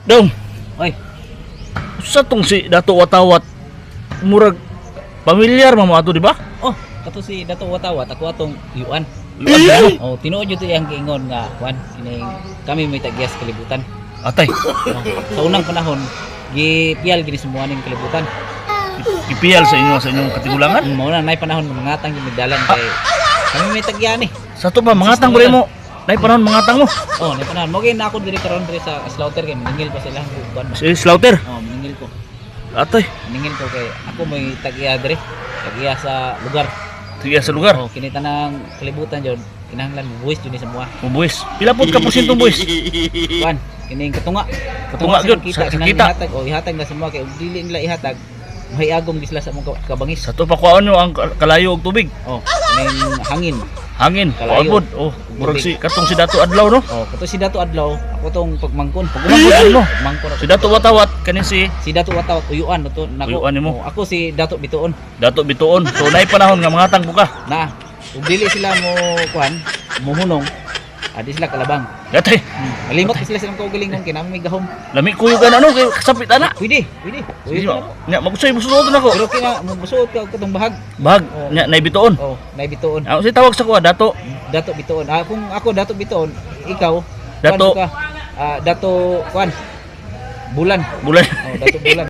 Dong, Oy, sa tong si Dato Watawat murag pamilyar mamo ato di ba? oh, kato si Dato Watawat ako atong yuan. Luan mo. Oh, tinuod jud iyang giingon nga kwan kining kami may tagyas kalibutan. Atay, Oh, sa unang panahon, gipiyal gini sumuaning kalibutan. ipiyal sa inyong katigulangan. Mao na nay panahon nga mangatang gimidalan kay kami may tagya ni. Sa to ba mangatang bure mo? Nay panahon mangatang mo. Oh, nay panahon mo gid na ako diri karon diri sa slaughter kay maningil pa sila ng kwan. Si Slaughter. Oh, maningil ko. Atay, Maningil ko kay ako may tagya diri. Tagya sa lugar. sige sa lugar. Oh, kinita ng kalibutan jud. Kinahanglan buwis jud ni sa mua. O boys, pila pud ka porsyento boys? Kwan, kining katunga. Katunga sa jud, kita sa kinahanglan kita. ihatag o ihatag na sa mua kay ug dili nila ihatag. Mahayagom gisla sa mong kabangis. Sa to pa kuhaon nyo ang kalayo og tubig. Oh, kining hangin. Hangin, Kalayo. kuhaon pod. Oh, murag si katong si Dato Adlaw no. Oh, kato si Dato Adlaw, ako tong pagmangkon. Pagmangkon mo. Pagmangkon ako. Si Dato Watawat kanin si Si Dato Watawat uyuan to nako. Uyuan nimo. Oh, ako si Dato Bituon. Dato Bituon. So nay panahon nga mangatang po ka. Na, ug dili sila mo kuan, muhunong. Adi sila kalabang. Gatay, Malimot sila silang kaugalingon kay nami may gahom. lami kuyo ka na no kay kasapit ana. Pwede, pwede. Sige Pwede ma. na po. Nya magusay musuot na ko. Pero kina musuot ka katong bahag. Bag Oh. nya nay Bituon. Oh, nay Bituon. Ako si tawag sa kuha Dato. Dato Bituon. Ah, kung ako Dato Bituon, ikaw Dato. kuwan ka. Dato kuan. Bulan. Bulay. Oh, Dato Bulan.